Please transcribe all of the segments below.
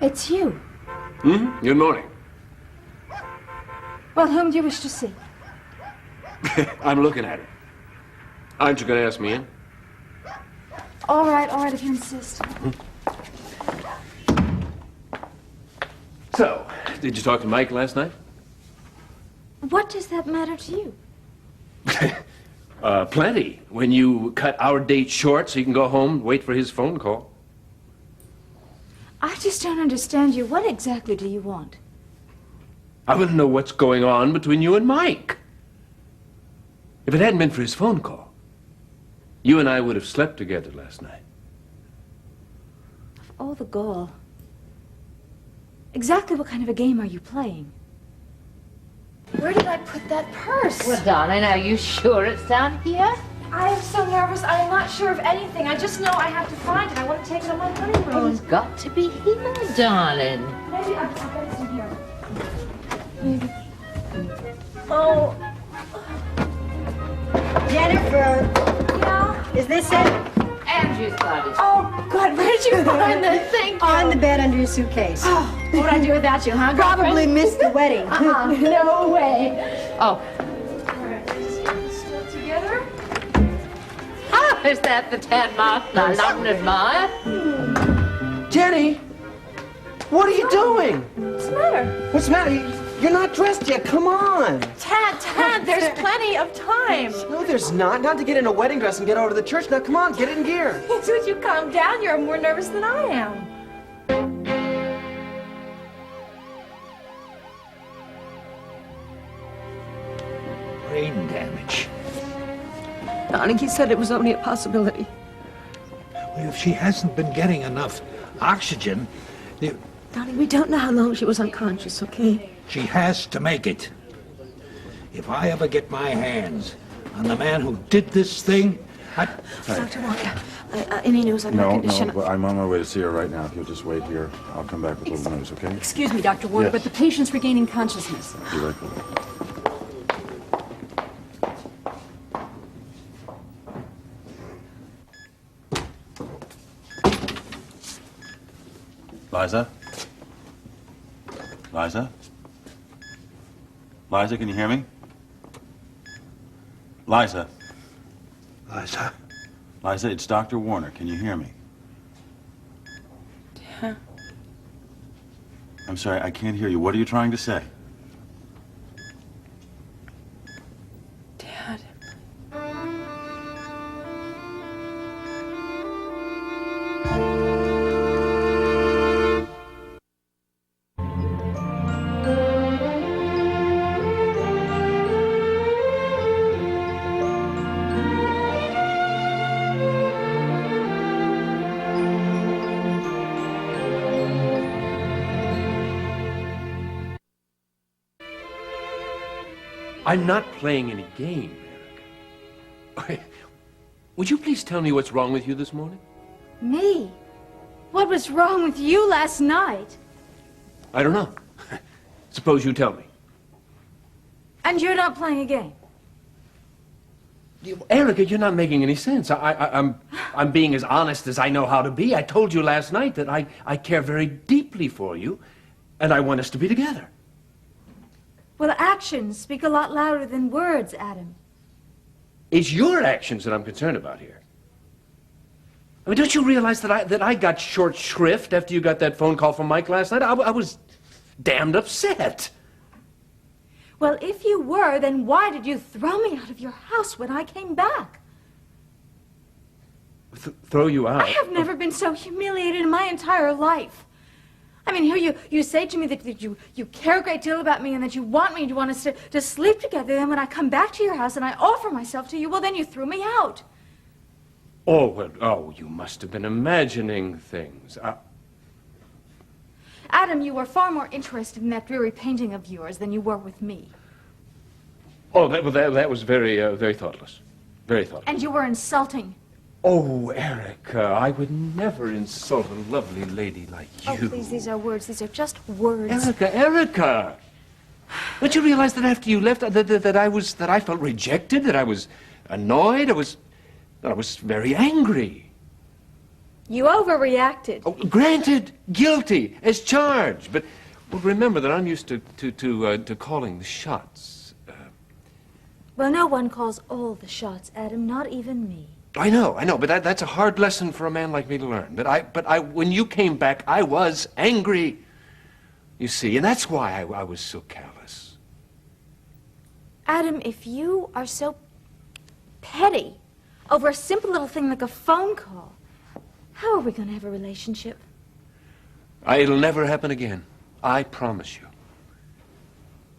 It's you. Good morning. Well, whom do you wish to see? I'm looking at her. Aren't you going to ask me in? All right, if you insist. So, did you talk to Mike last night? What does that matter to you? Plenty. When you cut our date short so you can go home and wait for his phone call. I just don't understand you. What exactly do you want? I want to know what's going on between you and Mike. If it hadn't been for his phone call, you and I would have slept together last night. Of all the gall. Exactly what kind of a game are you playing? Where did I put that purse? Well, darling, are you sure it's down here? I am so nervous. I am not sure of anything. I just know I have to find it. I want to take it on my honeymoon. It's got to be here, darling. Maybe I bet it's in here. Maybe. Oh. Jennifer, Yeah? is this it? Andrew's got it. Oh, God, where did you find that? Thank you. On the bed under your suitcase. Oh, what would I do without you, huh? Probably missed the wedding. No way. Oh. Still together? Ah, is that the tan Martin I love and admire? Jenny, what are you doing? What's the matter? What's the matter? You're not dressed yet. Come on. Tad, there's plenty of time. No, there's not. Not to get in a wedding dress and get over to the church. Now, come on, get in gear. Would you calm down? You're more nervous than I am. Brain damage. Darling, he said it was only a possibility. Well, if she hasn't been getting enough oxygen, Darling, we don't know how long she was unconscious, okay? she has to make it. If I ever get my hands on the man who did this thing, Dr. Walker, any news on her condition? No, but I'm on my way to see her right now. If you'll just wait here, I'll come back with a little news, okay? Excuse me, Dr. Warner, Yes. but the patient's regaining consciousness. Be right back. Liza? Liza? Liza, can you hear me? Liza? Liza, Liza, it's Dr. Warner. Can you hear me? Dad. I'm sorry, I can't hear you. What are you trying to say? Dad. I'm not playing any game, Erica. Would you please tell me what's wrong with you this morning? Me? What was wrong with you last night? I don't know. Suppose you tell me. And you're not playing a game? Erica, you're not making any sense. I'm being as honest as I know how to be. I told you last night that I care very deeply for you, and I want us to be together. Well, actions speak a lot louder than words, Adam. It's your actions that I'm concerned about here. I mean, don't you realize that I got short shrift after you got that phone call from Mike last night? I was damned upset. Well, if you were, then why did you throw me out of your house when I came back? Throw you out? I have never been so humiliated in my entire life. I mean, here you say to me that you care a great deal about me and that you want me and you want us to sleep together. Then when I come back to your house and I offer myself to you, well, then you threw me out. Oh, well, you must have been imagining things. Adam, you were far more interested in that dreary painting of yours than you were with me. Oh, that was very, very thoughtless. Very thoughtless. And you were insulting. Oh, Erica, I would never insult a lovely lady like you. Oh, please, these are words. These are just words. Erica! Don't you realize that after you left, that I felt rejected, that I was annoyed, I was very angry. You overreacted. Oh, granted, guilty as charged, but well, remember that I'm used to calling the shots. Well, no one calls all the shots, Adam, not even me. I know, but that's a hard lesson for a man like me to learn. But when you came back, I was angry. You see, and that's why I was so callous. Adam, if you are so petty over a simple little thing like a phone call, how are we going to have a relationship? It'll never happen again. I promise you.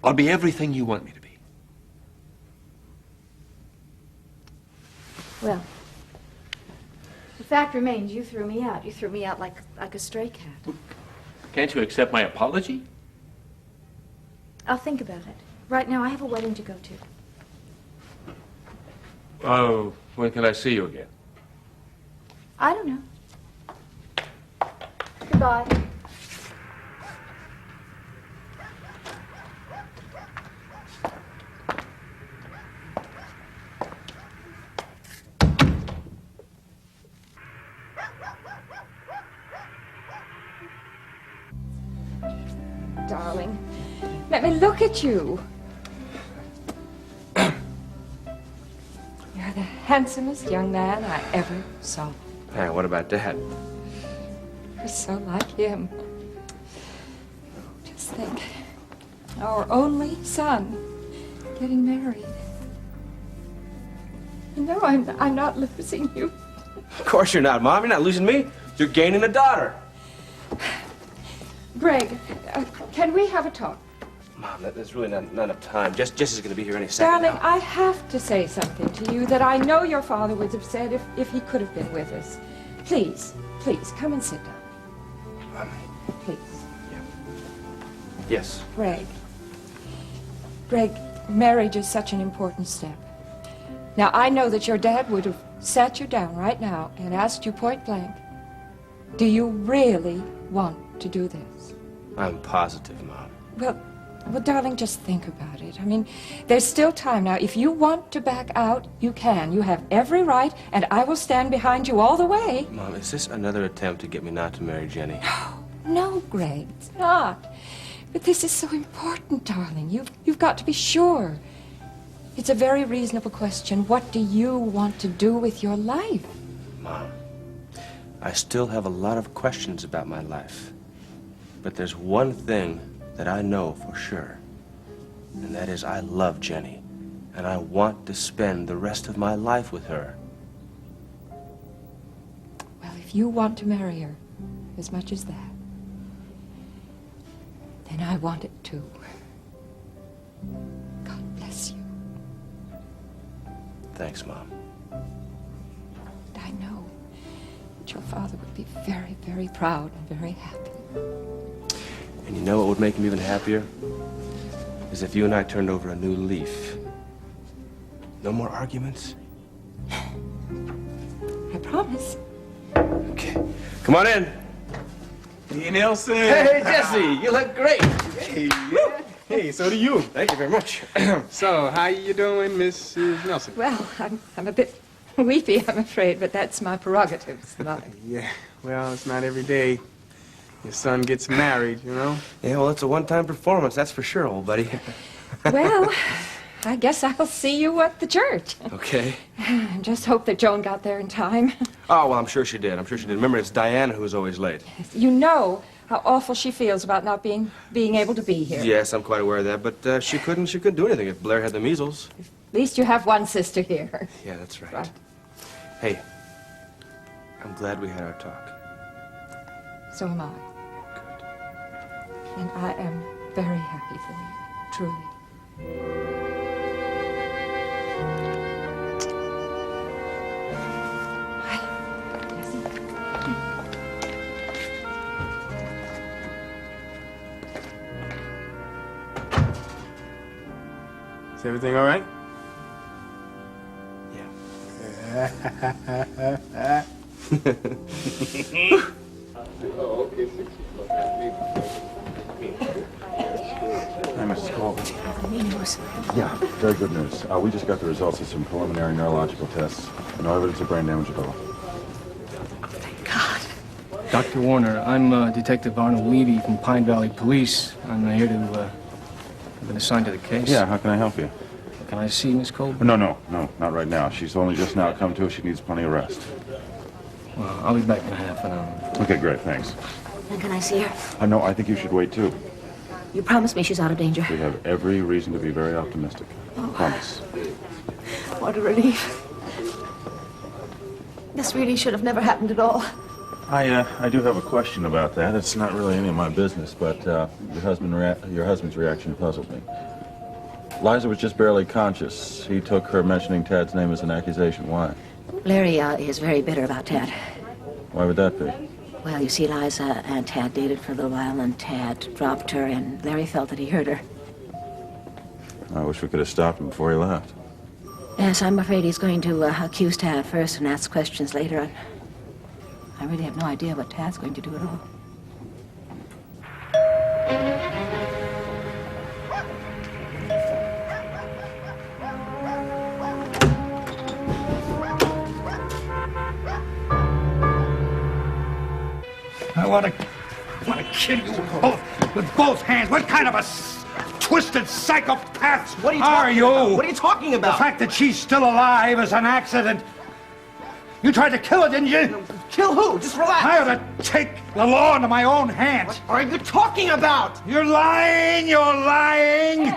I'll be everything you want me to be. Well, the fact remains you threw me out. You threw me out like a stray cat. Can't you accept my apology? I'll think about it. Right now, I have a wedding to go to. Oh, when can I see you again? I don't know. Goodbye. Darling, let me look at you. You're the handsomest young man I ever saw. Hey, what about Dad? You're so like him. Just think, our only son getting married. You know, I'm not losing you. Of course you're not, Mom. You're not losing me. You're gaining a daughter. Greg, can we have a talk? Mom, there's really not enough time. Jesse's going to be here any second. Darling, now. I have to say something to you that I know your father would have said if he could have been with us. Please, come and sit down. Please. Yes. Greg, marriage is such an important step. Now, I know that your dad would have sat you down right now and asked you point blank, do you really want to do this? I'm positive, Mom. Well, darling, just think about it. I mean, there's still time now. If you want to back out, you can. You have every right, and I will stand behind you all the way. Mom, is this another attempt to get me not to marry Jenny? No, Greg, it's not. But this is so important, darling. You've got to be sure. It's a very reasonable question. What do you want to do with your life? Mom, I still have a lot of questions about my life. But there's one thing that I know for sure. And that is I love Jenny. And I want to spend the rest of my life with her. Well, if you want to marry her as much as that, then I want it too. God bless you. Thanks, Mom. And I know that your father would be very, very proud and very happy. And you know what would make him even happier? Is if you and I turned over a new leaf. No more arguments? I promise. Okay. Come on in. Hey, Nelson. Hey, Jesse, you look great. Hey, yeah. Hey, so do you. Thank you very much. So, how you doing, Mrs. Nelson? Well, I'm a bit weepy, I'm afraid, but that's my prerogative, Mother. Yeah, well, it's not every day your son gets married, you know? Yeah, well, it's a one-time performance, that's for sure, old buddy. Well, I guess I'll see you at the church. Okay. Just hope that Joan got there in time. Oh, well, I'm sure she did. Remember, it's Diana who's always late. You know how awful she feels about not being able to be here. Yes, I'm quite aware of that, but she couldn't do anything if Blair had the measles. At least you have one sister here. Yeah, that's right. Right. Hey, I'm glad we had our talk. So am I. And I am very happy for you, truly. Hi. Jessie. Is everything all right? Yeah. Hi, Mrs. Cole. Yeah, very good news. We just got the results of some preliminary neurological tests. No evidence of brain damage at all. Thank God. Dr. Warner, I'm Detective Arnold Levy from Pine Valley Police. I'm here to, I've been assigned to the case. Yeah, how can I help you? Can I see Miss Colby? No, not right now. She's only just now come to. She needs plenty of rest. Well, I'll be back in half an hour. Okay, great, thanks. And can I see her? No, I think you should wait, too. You promised me she's out of danger. We have every reason to be very optimistic. Promise. What a relief. This really should have never happened at all. I do have a question about that. It's not really any of my business, but your husband's reaction puzzled me. Liza was just barely conscious. He took her mentioning Tad's name as an accusation. Why? Larry is very bitter about Tad. Why would that be? Well, you see, Liza and Tad dated for a little while, and Tad dropped her, and Larry felt that he hurt her. I wish we could have stopped him before he left. Yes, I'm afraid he's going to accuse Tad first and ask questions later. And I really have no idea what Tad's going to do at all. I want to kill you both with both hands. What kind of a twisted psychopath What are you are talking you? about? What are you talking about? The fact that she's still alive is an accident. You tried to kill her, didn't you? Kill who? Just relax. I ought to take the law into my own hands. What are you talking about? You're lying. You're lying.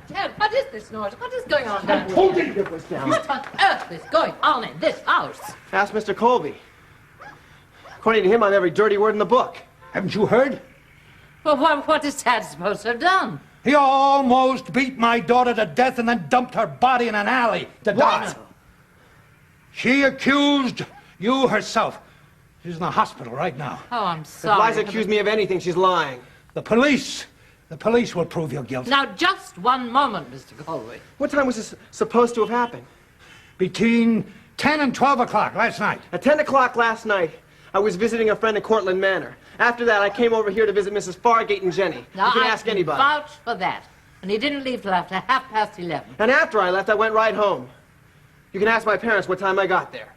Ted, what is this noise? What is going on down Who here? did you get this down? What on earth is going on in this house? Ask Mr. Colby. According to him, I'm every dirty word in the book. Haven't you heard? Well, what is Tad supposed to have done? He almost beat my daughter to death and then dumped her body in an alley to die. She accused you herself. She's in the hospital right now. Oh, I'm If sorry. Liza accused me of anything, she's lying. The police will prove your guilt. Now, just one moment, Mr. Colby. What time was this supposed to have happened? Between 10 and 12 o'clock last night. At 10 o'clock last night, I was visiting a friend in Cortlandt Manor. After that, I came over here to visit Mrs. Fargate and Jenny. Now, You can I ask anybody. vouch for that. And he didn't leave till after 11:30. And after I left, I went right home. You can ask my parents what time I got there.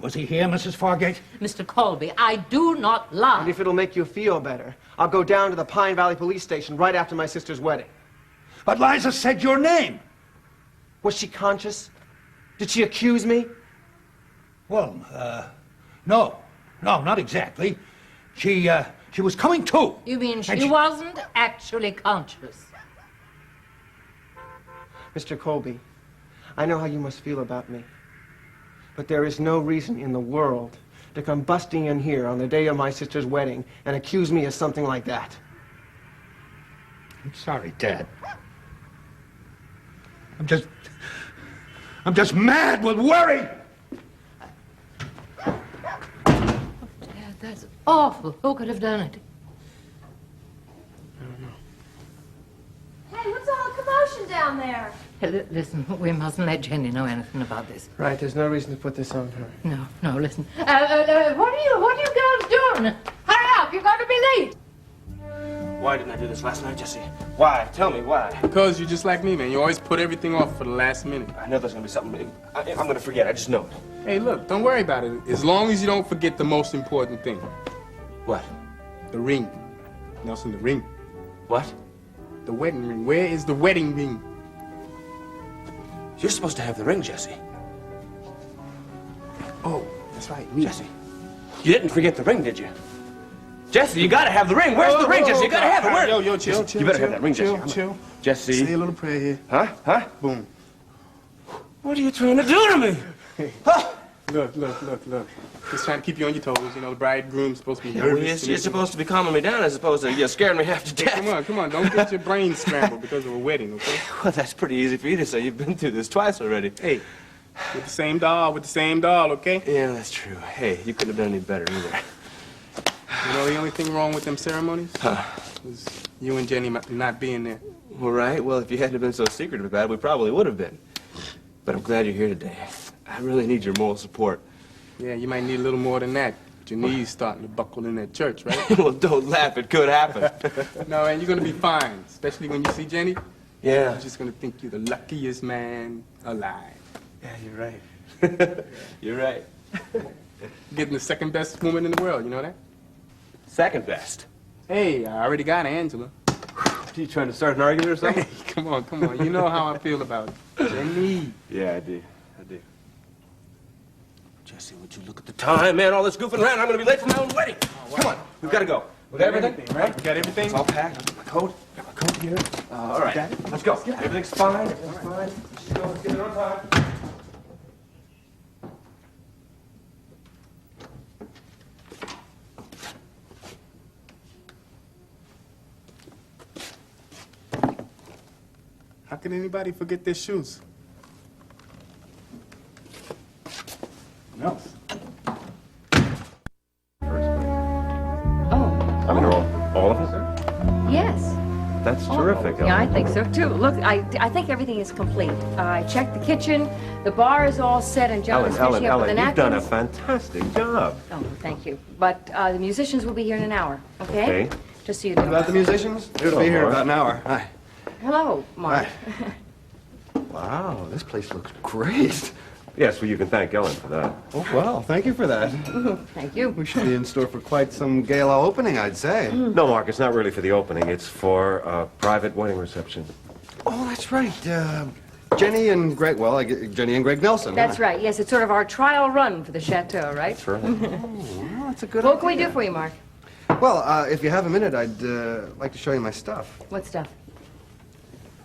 Was he here, Mrs. Fargate? Mr. Colby, I do not lie. And if it'll make you feel better, I'll go down to the Pine Valley Police Station right after my sister's wedding. But Liza said your name. Was she conscious? Did she accuse me? Well, no, not exactly. She was coming to. You mean And she wasn't actually conscious? Mr. Colby, I know how you must feel about me. But there is no reason in the world to come busting in here on the day of my sister's wedding and accuse me of something like that. I'm sorry, Dad. I'm just mad with worry. Dad, that's awful. Who could have done it? Hey, what's all the commotion down there? Hey, listen, we mustn't let Jenny know anything about this. Right, there's no reason to put this on her. No, listen. What are you girls doing? Hurry up, you're going to be late. Why didn't I do this last night, Jesse? Why? Tell me why. Because you're just like me, man. You always put everything off for the last minute. I know there's gonna be something big. I'm gonna forget. I just know it. Hey, look, don't worry about it. As long as you don't forget the most important thing. What? The ring. Nelson, the ring. What? The wedding ring. Where is the wedding ring? You're supposed to have the ring, Jesse. Oh, that's right. Jesse, you didn't forget the ring, did you? Jesse, you gotta have the ring. Where's the ring, Jesse? You gotta have it. Where? Yo, chill. You better have that ring, Jesse. Chill. Jesse. Say a little prayer here. Huh? Boom. What are you trying to do to me? Look. Just trying to keep you on your toes. You know, the bridegroom's supposed to be nervous. You're supposed to be calming me down as opposed to scaring me half to death. Come on. Don't get your brain scrambled because of a wedding, okay? Well, that's pretty easy for you to say. You've been through this twice already. Hey, with the same doll, okay? Yeah, that's true. Hey, you couldn't have done any better either. You know, the only thing wrong with them ceremonies was you and Jenny not being there. All right. Well, if you hadn't been so secretive about it, we probably would have been. But I'm glad you're here today. I really need your moral support. Yeah, you might need a little more than that. Your knees starting to buckle in that church, right? Well, don't laugh. It could happen. No, and you're going to be fine, especially when you see Jenny. Yeah. You're just going to think you're the luckiest man alive. Yeah, you're right. You're right. Getting the second best woman in the world, you know that? Second best. Hey, I already got Angela. Are you trying to start an argument or something? Hey, come on. You know how I feel about Jenny. Yeah, I do. Jesse, would you look at the time, man? All this goofing around, I'm gonna be late for my own wedding. Come on, we've got to go. We got everything? Right? We got everything? It's all packed. Got my coat. Got my coat here. All right. Let's go. Everything's fine. Everything's fine. Let's go. Let's get it on time. How can anybody forget their shoes? No. Oh, I mean, all of us? yes. That's terrific. Yeah, I think so too. Look, I think everything is complete. I checked the kitchen, the bar is all set, and John is finishing up with the you've done a napkins. fantastic job. Oh, thank you. But the musicians will be here in an hour, okay? Okay. Just so you know. About the musicians? They'll be here Mark. about an hour. Hi. Hello, Mark. Wow, this place looks great. Yes, well, you can thank Ellen for that. Oh, well, thank you for that. Thank you. We should be in store for quite some gala opening, I'd say. No, Mark, it's not really for the opening. It's for a private wedding reception. Oh, that's right. Jenny and Greg, Jenny and Greg Nelson. That's right. Yes, it's sort of our trial run for the chateau, right? Sure. Well, that's a good What can idea. we do for you, Mark? Well, if you have a minute, I'd like to show you my stuff. What stuff?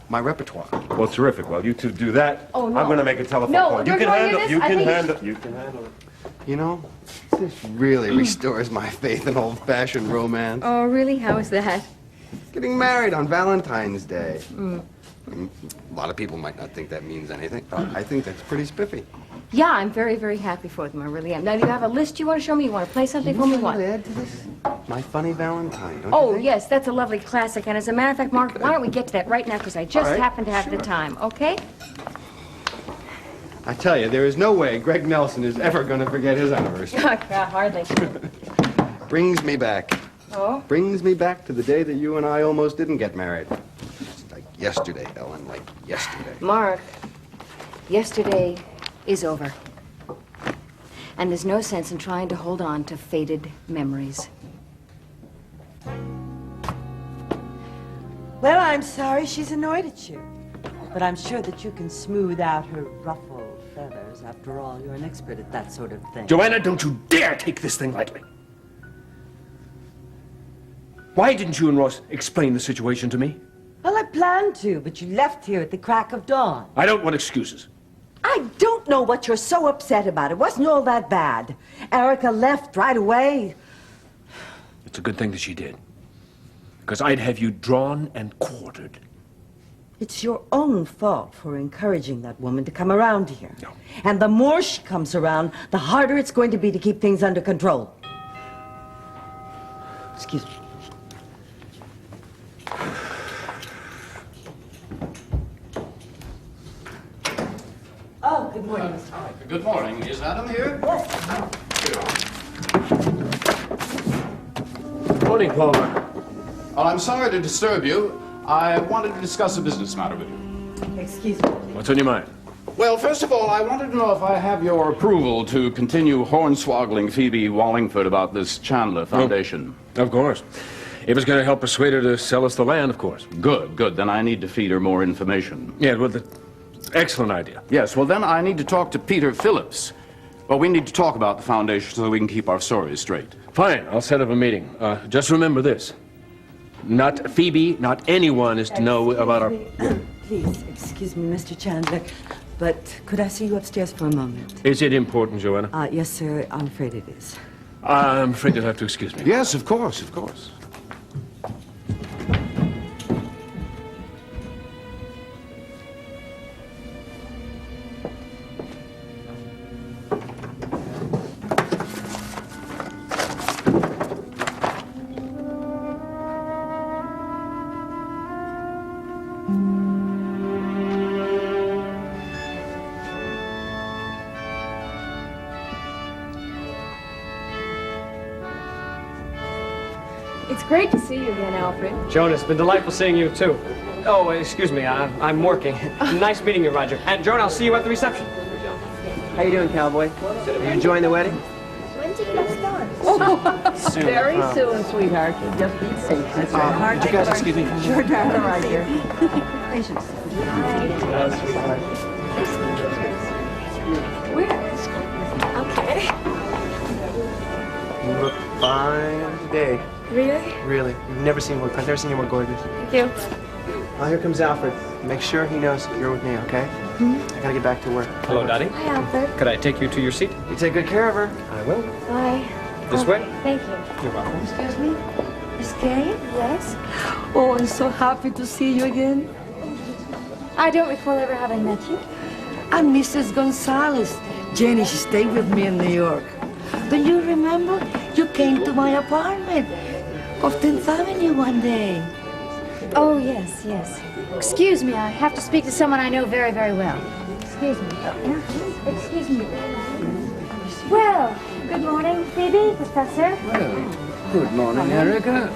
My repertoire. Well, terrific. Well, you two do that. Oh, no. I'm going to make a telephone No, call. You you're can going to handle do this? You I can think- handle You can handle it. You know, this really restores my faith in old-fashioned romance. Oh, really? How is that? Getting married on Valentine's Day. A lot of people might not think that means anything. I think that's pretty spiffy. Yeah, I'm very, very happy for them. I really am. Now, do you have a list you want to show me? You want to play something for me? What? add to this? My Funny Valentine, don't you Oh, think? yes, that's a lovely classic. And as a matter of fact, Mark, why don't we get to that right now? Because I just All right, happen to have the time, okay? I tell you, there is no way Greg Nelson is ever going to forget his anniversary. Hardly. Brings me back. Oh? Brings me back to the day that you and I almost didn't get married. It's like yesterday, Ellen, like yesterday. Mark, yesterday is over. And there's no sense in trying to hold on to faded memories. Well, I'm sorry she's annoyed at you. But I'm sure that you can smooth out her ruffled feathers. After all, you're an expert at that sort of thing. Joanna, don't you dare take this thing lightly. Why didn't you and Ross explain the situation to me? Well, I planned to, but you left here at the crack of dawn. I don't want excuses. I don't know what you're so upset about. It wasn't all that bad. Erica left right away. It's a good thing that she did. Because I'd have you drawn and quartered. It's your own fault for encouraging that woman to come around here. No. And the more she comes around, the harder it's going to be to keep things under control. Excuse me. Oh, good morning, Mr. White. Good morning. Is Adam here? Morning, Palmer. Well, I'm sorry to disturb you. I wanted to discuss a business matter with you. Excuse me. What's on your mind? Well, first of all, I wanted to know if I have your approval to continue hornswoggling Phoebe Wallingford about this Chandler Foundation. Of course. If it's going to help persuade her to sell us the land, of course. Good, good. Then I need to feed her more information. Yeah, well, excellent idea. Yes, well, then I need to talk to Peter Phillips. Well, we need to talk about the foundation so we can keep our stories straight. Fine, I'll set up a meeting. Just remember this. Not Phoebe, not anyone is to know about our... Please, excuse me, Mr. Chandler, but could I see you upstairs for a moment? Is it important, Joanna? Yes, sir, I'm afraid it is. I'm afraid you'll have to excuse me. Yes, of course, of course. It's great to see you again, Alfred. Jonas, it's been delightful seeing you, too. Oh, excuse me, I'm working. Nice meeting you, Roger. And, Joan, I'll see you at the reception. How you doing, cowboy? You enjoying the wedding? Soon. Very soon, sweetheart. You just be safe. That's right. Would you guys excuse me? Sure, darling. All right, dear. Patience. Okay. You look fine today. Really? Really. I've never seen you more gorgeous. Thank you. Oh, here comes Alfred. Make sure he knows you're with me, okay? I gotta get back to work. Hello, Dottie. Hi, Alfred. Could I take you to your seat? You take good care of her. I will. Bye. This way? Thank you. You're welcome. Excuse me? Miss Kay? Yes? Oh, I'm so happy to see you again. I don't recall ever having met you. I'm Mrs. Gonzalez. Jenny, she stayed with me in New York. Don't you remember? You came to my apartment off 10th Avenue one day. Oh, yes, yes. Excuse me, I have to speak to someone I know very, very well. Excuse me. Excuse me. Well, good morning, Phoebe, Professor. Well, good morning, Erica.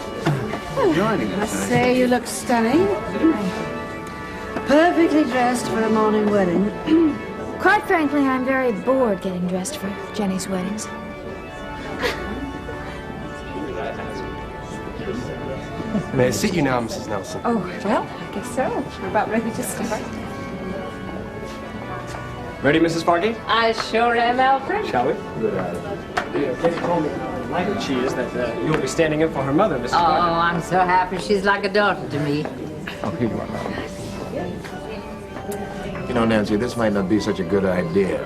Joining I us. say you look stunning. Perfectly dressed for a morning wedding. Quite frankly, I'm very bored getting dressed for Jenny's weddings. May I seat you now, Mrs. Nelson? Oh, well, I guess so. We're about ready to start. Ready, Mrs. Sparky? I sure am, Alfred. Shall we? Katie told me how delighted she is that you'll be standing in for her mother, Mrs. Oh, Sparky. I'm so happy. She's like a daughter to me. Oh, here you are. You know, Nancy, this might not be such a good idea.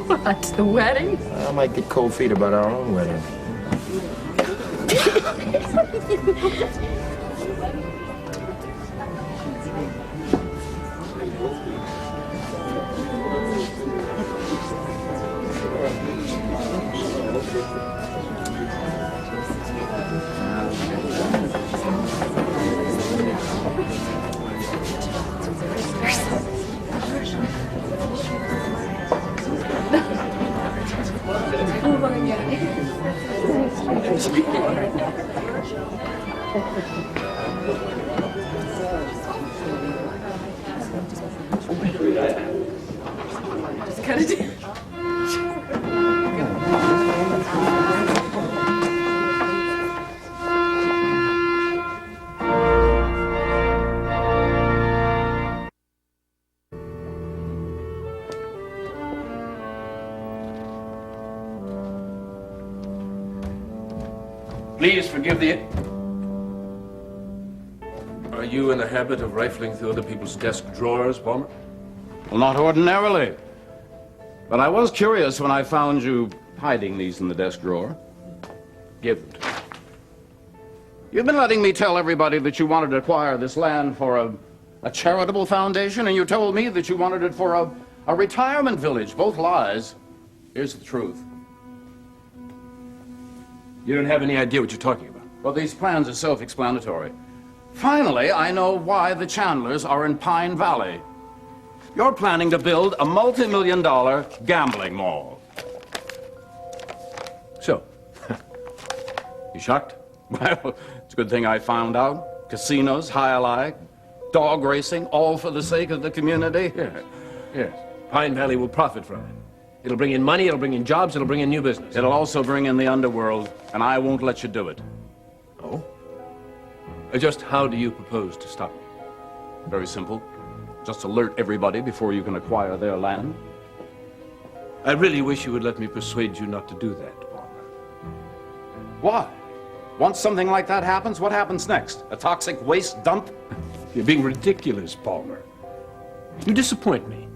What, the wedding? I might get cold feet about our own wedding. Just cut it. Please forgive the... Are you in the habit of rifling through other people's desk drawers, Palmer? Well, not ordinarily. But I was curious when I found you hiding these in the desk drawer. Give them to me. You've been letting me tell everybody that you wanted to acquire this land for a charitable foundation, and you told me that you wanted it for a retirement village. Both lies. Here's the truth. You don't have any idea what you're talking about. Well, these plans are self-explanatory. Finally, I know why the Chandlers are in Pine Valley. You're planning to build a multi-million-dollar gambling mall. So, you shocked? Well, it's a good thing I found out. Casinos, high-alike, dog racing, all for the sake of the community. Yes, yes. Pine Valley will profit from it. It'll bring in money, it'll bring in jobs, it'll bring in new business. It'll also bring in the underworld, and I won't let you do it. Oh? Just how do you propose to stop me? Very simple. Just alert everybody before you can acquire their land. I really wish you would let me persuade you not to do that, Palmer. Why? Once something like that happens, what happens next? A toxic waste dump? You're being ridiculous, Palmer. You disappoint me.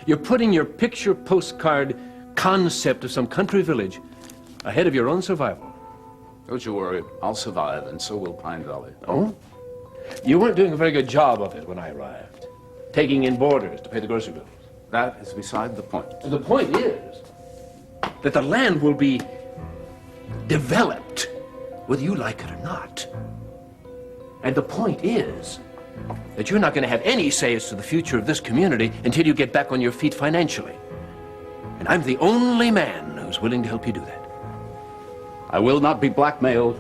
You're putting your picture postcard concept of some country village ahead of your own survival. Don't you worry. I'll survive, and so will Pine Valley. Oh? You weren't doing a very good job of it when I arrived. Taking in boarders to pay the grocery bills. That is beside the point. The point is that the land will be developed, whether you like it or not. And the point is that you're not going to have any say as to the future of this community until you get back on your feet financially. And I'm the only man who's willing to help you do that. I will not be blackmailed.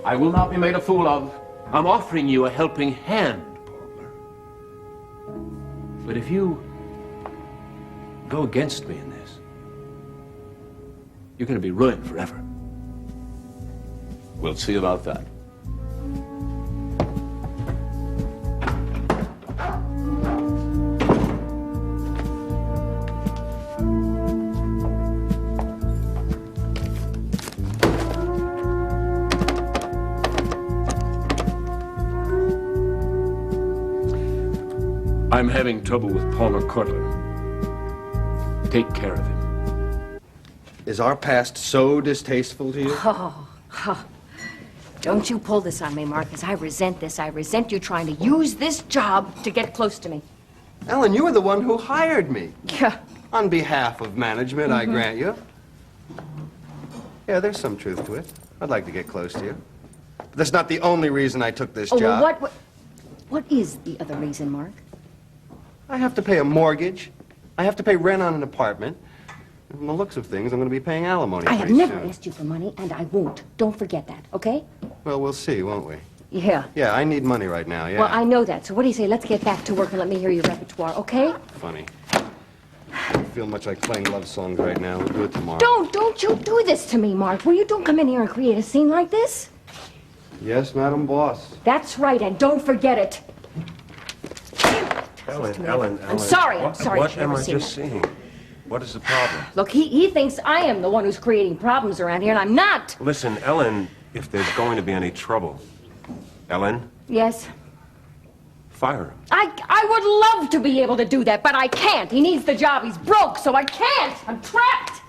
I will not be made a fool of. I'm offering you a helping hand, Palmer. But if you go against me in this, you're going to be ruined forever. We'll see about that. I'm having trouble with Palmer Cortland. Take care of him. Is our past so distasteful to you? Oh. Don't you pull this on me, Marcus. I resent this. I resent you trying to use this job to get close to me. Ellen, you were the one who hired me. Yeah. On behalf of management, I grant you. Yeah, there's some truth to it. I'd like to get close to you. But that's not the only reason I took this job. Well, what is the other reason, Mark? I have to pay a mortgage. I have to pay rent on an apartment. And from the looks of things, I'm going to be paying alimony I have pretty never soon. asked you for money, and I won't. Don't forget that, okay? Well, we'll see, won't we? Yeah. Yeah, I need money right now, yeah. Well, I know that. So what do you say? Let's get back to work and let me hear your repertoire, okay? Funny. I don't feel much like playing love songs right now. We'll do it tomorrow. Don't you do this to me, Mark. Will you? Don't come in here and create a scene like this. Yes, Madam Boss. That's right, and don't forget it. Ellen. I'm sorry. What am I just seeing? What is the problem? Look, he thinks I am the one who's creating problems around here, and I'm not. Listen, Ellen, if there's going to be any trouble, Ellen, Yes. fire him. I would love to be able to do that, but I can't. He needs the job. He's broke, so I can't. I'm trapped.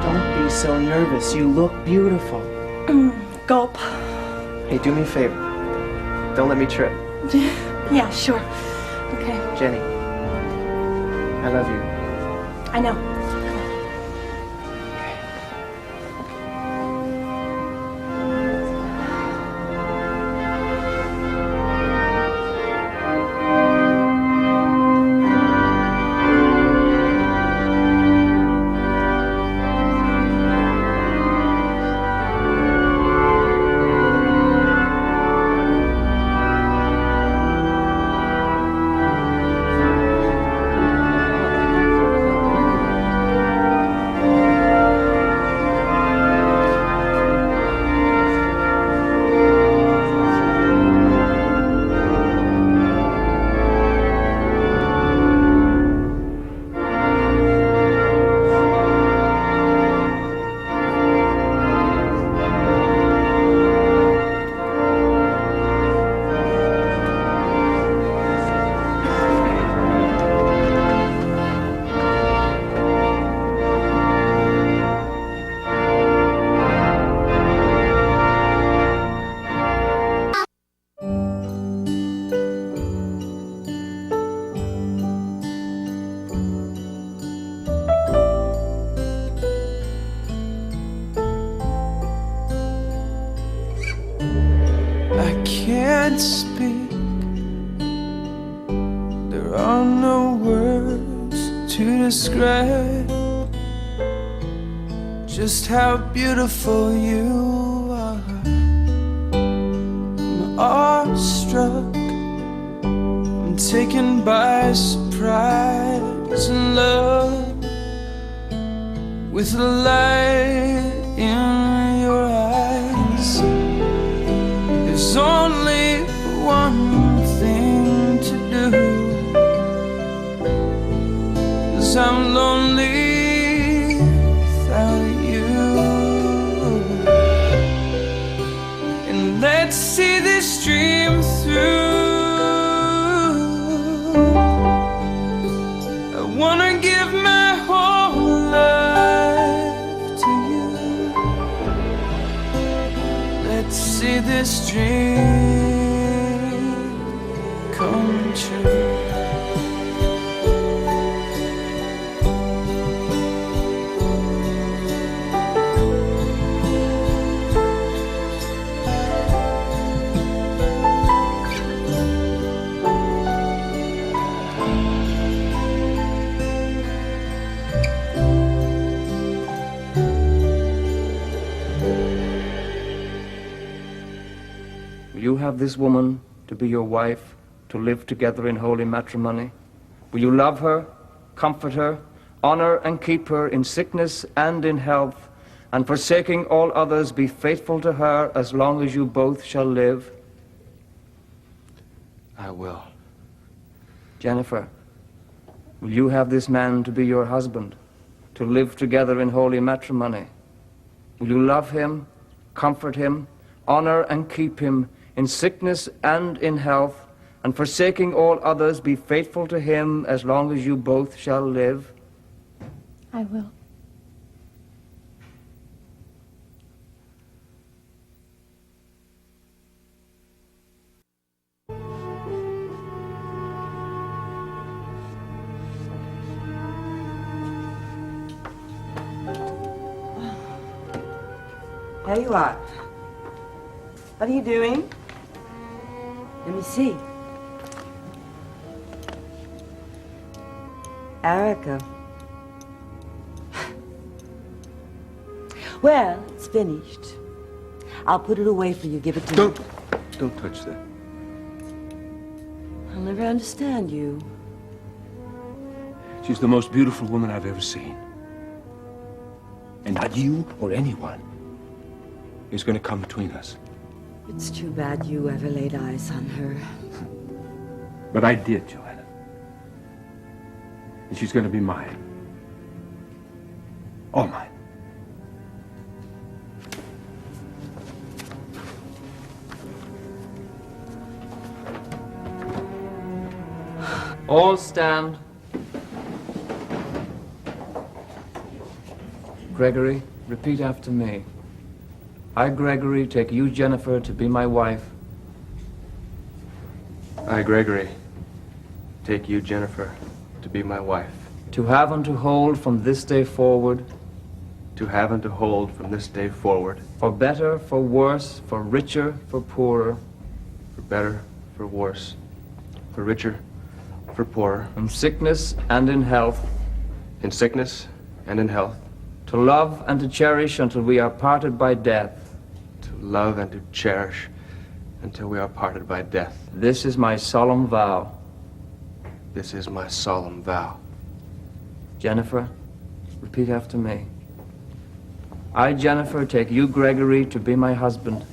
Don't be so nervous. You look beautiful. Gulp. Hey, do me a favor. Don't let me trip. Yeah, sure. Okay. Jenny, I love you. I know. I can't speak. There are no words to describe just how beautiful you are. I'm awestruck. I'm taken by surprise and love with the light in your eyes. There's only one thing to do, 'cause I'm lonely without you. And let's see this dream through. I wanna give my whole life to you. Let's see this dream come true. will you have this woman to be your wife, to live together in holy matrimony? Will you love her, comfort her, honor and keep her in sickness and in health, and forsaking all others, be faithful to her as long as you both shall live? I will. Jennifer, will you have this man to be your husband, to live together in holy matrimony? Will you love him, comfort him, honor and keep him in sickness and in health, and forsaking all others, be faithful to him as long as you both shall live? I will. There you are. What are you doing? Let me see. Erica. Well, it's finished. I'll put it away for you. Give it to me. Don't touch that. I'll never understand you. She's the most beautiful woman I've ever seen. And not you or anyone is going to come between us. It's too bad you ever laid eyes on her. But I did, Joanna. And she's going to be mine. All mine. All stand. Gregory, repeat after me. I, Gregory, take you, Jennifer, to be my wife. I, Gregory, take you, Jennifer, to be my wife. To have and to hold from this day forward. To have and to hold from this day forward. For better, for worse, for richer, for poorer. For better, for worse, for richer, for poorer. In sickness and in health. In sickness and in health. To love and to cherish until we are parted by death. To love and to cherish until we are parted by death. This is my solemn vow. This is my solemn vow. Jennifer, repeat after me. I, Jennifer, take you, Gregory, to be my husband.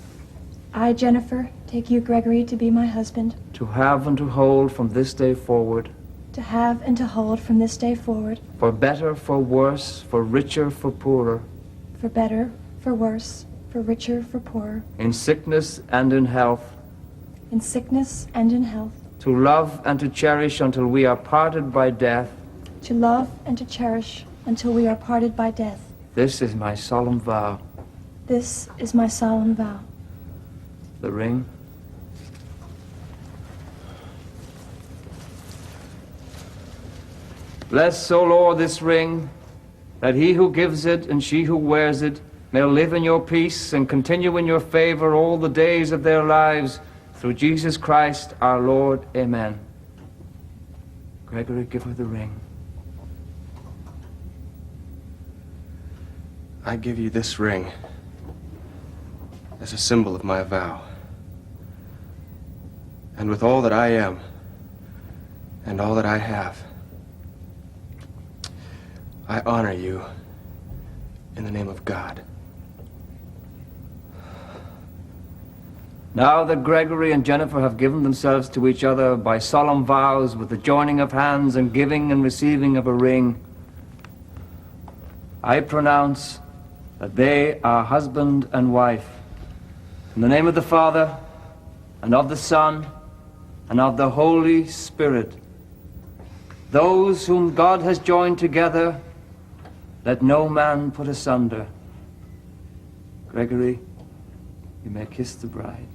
I, Jennifer, take you, Gregory, to be my husband. To have and to hold from this day forward. To have and to hold from this day forward. For better, for worse, for richer, for poorer. For better, for worse, for richer, for poorer. In sickness and in health. In sickness and in health. To love and to cherish until we are parted by death. To love and to cherish until we are parted by death. This is my solemn vow. This is my solemn vow. The ring. Bless, O Lord, this ring, that he who gives it and she who wears it may live in your peace and continue in your favor all the days of their lives, through Jesus Christ our Lord. Amen. Gregory, give her the ring. I give you this ring as a symbol of my vow. And with all that I am and all that I have, I honor you in the name of God. Now that Gregory and Jennifer have given themselves to each other by solemn vows with the joining of hands and giving and receiving of a ring, I pronounce that they are husband and wife. In the name of the Father, and of the Son, and of the Holy Spirit. Those whom God has joined together, let no man put asunder. Gregory, you may kiss the bride.